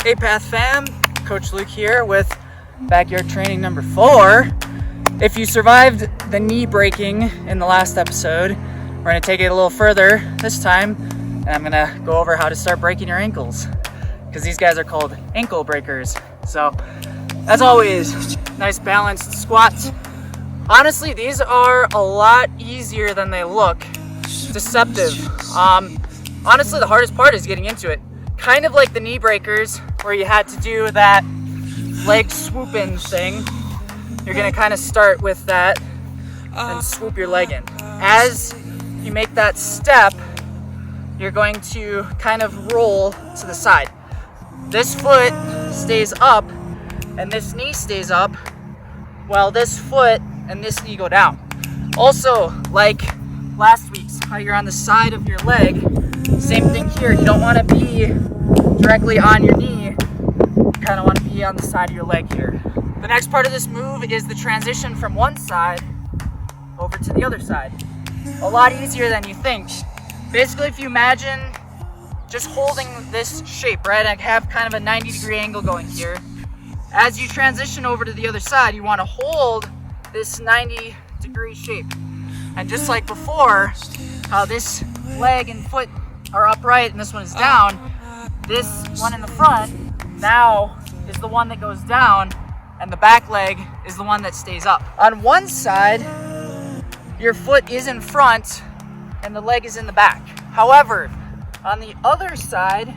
Hey Path fam, Coach Luke here with backyard training number 4. If you survived the knee breaking in the last episode, we're going to take it a little further this time, and I'm going to go over how to start breaking your ankles, because these guys are called ankle breakers. So, as always, nice balanced squats. Honestly, these are a lot easier than they look. Deceptive. Honestly, the hardest part is getting into it. Kind of like the knee breakers, where you had to do that leg swoop in thing. You're gonna kind of start with that and swoop your leg in. As you make that step, you're going to kind of roll to the side. This foot stays up and this knee stays up, while this foot and this knee go down. Also, like last week's, how you're on the side of your leg, same thing here. You don't want to be directly on your knee. You kind of want to be on the side of your leg here. The next part of this move is the transition from one side over to the other side. A lot easier than you think. Basically, if you imagine just holding this shape, right? I have kind of a 90-degree angle going here. As you transition over to the other side, you want to hold this 90-degree shape. And just like before, how this leg and foot are upright and this one is down, this one in the front now is the one that goes down, and the back leg is the one that stays up. On one side, your foot is in front and the leg is in the back. However, on the other side,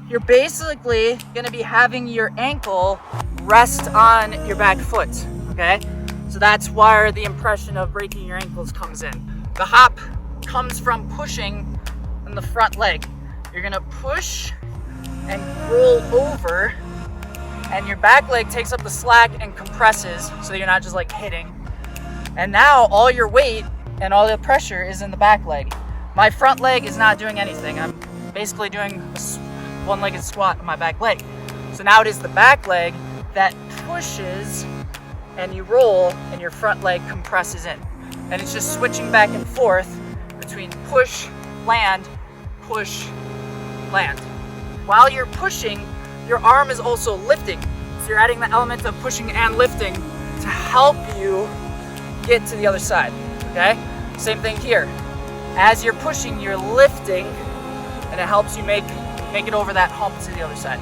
you're basically going to be having your ankle rest on your back foot, okay? So that's where the impression of breaking your ankles comes in. The hop comes from pushing on the front leg. You're gonna push and roll over, and your back leg takes up the slack and compresses so that you're not just like hitting. And now all your weight and all the pressure is in the back leg. My front leg is not doing anything. I'm basically doing a one-legged squat on my back leg. So now it is the back leg that pushes and you roll and your front leg compresses in. And it's just switching back and forth between push, land, land. While you're pushing, your arm is also lifting. So you're adding the element of pushing and lifting to help you get to the other side, okay? Same thing here. As you're pushing, you're lifting, and it helps you make it over that hump to the other side.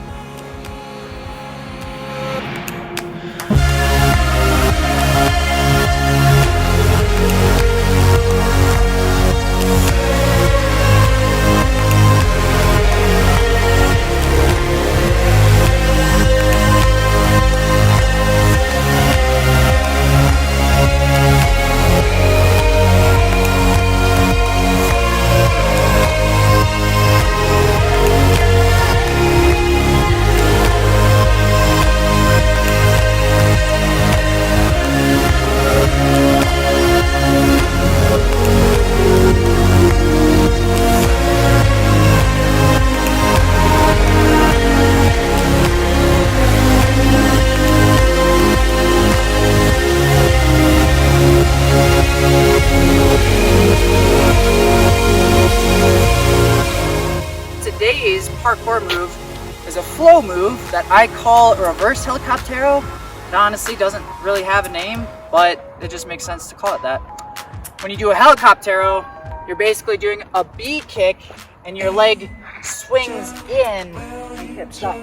Today's parkour move is a flow move that I call a Reverse Helicoptero. It honestly doesn't really have a name, but it just makes sense to call it that. When you do a Helicoptero, you're basically doing a B kick and your leg swings in and hips up.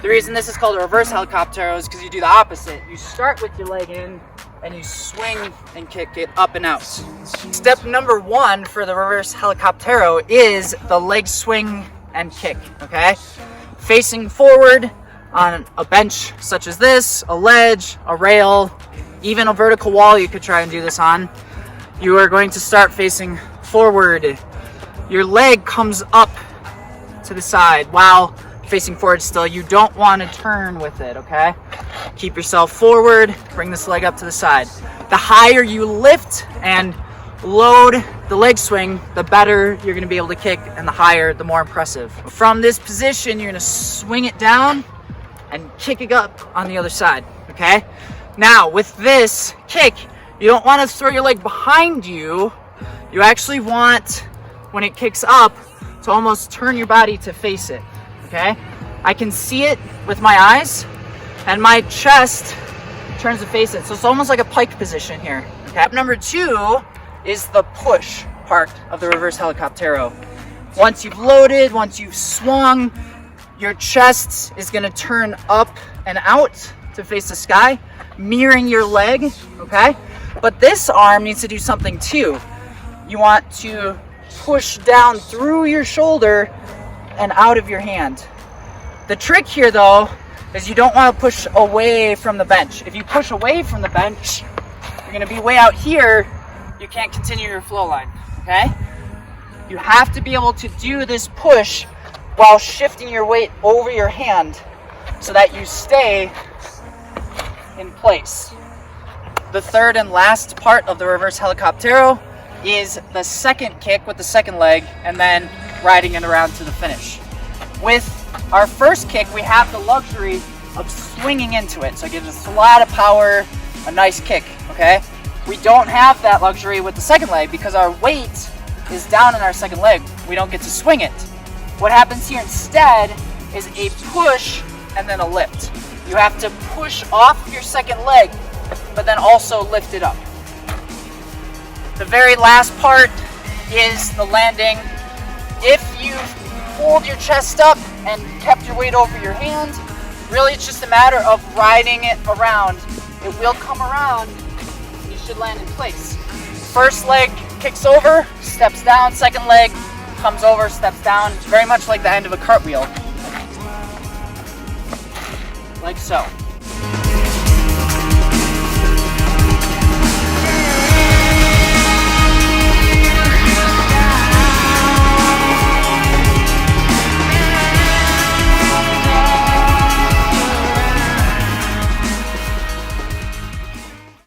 The reason this is called a Reverse Helicoptero is because you do the opposite. You start with your leg in and you swing and kick it up and out. Step number 1 for the Reverse Helicoptero is the leg swing and kick, okay? Facing forward on a bench such as this, a ledge, a rail, even a vertical wall you could try and do this on. You are going to start facing forward. Your leg comes up to the side while facing forward still. You don't want to turn with it, okay? Keep yourself forward, bring this leg up to the side. The higher you lift and load the leg swing, the better you're going to be able to kick, and the higher, the more impressive. From this position, you're going to swing it down and kick it up on the other side, okay? Now, with this kick, you don't want to throw your leg behind you. You actually want, when it kicks up, to almost turn your body to face it, okay? I can see it with my eyes, and my chest turns to face it. So it's almost like a pike position here. Okay. Number 2 is the push part of the reverse helicoptero. Once you've loaded, once you've swung, your chest is going to turn up and out to face the sky, mirroring your leg, okay? But this arm needs to do something too. You want to push down through your shoulder and out of your hand. The trick here though is you don't want to push away from the bench. If you push away from the bench, you're going to be way out here. You can't continue your flow line, okay? You have to be able to do this push while shifting your weight over your hand so that you stay in place. The third and last part of the reverse helicoptero is the second kick with the second leg and then riding it around to the finish. With our first kick, we have the luxury of swinging into it, so it gives us a lot of power, a nice kick, okay? We don't have that luxury with the second leg because our weight is down in our second leg. We don't get to swing it. What happens here instead is a push and then a lift. You have to push off your second leg, but then also lift it up. The very last part is the landing. If you hold your chest up and kept your weight over your hand, really it's just a matter of riding it around. It will come around, and you should land in place. First leg kicks over, steps down, second leg comes over, steps down. It's very much like the end of a cartwheel. Like so.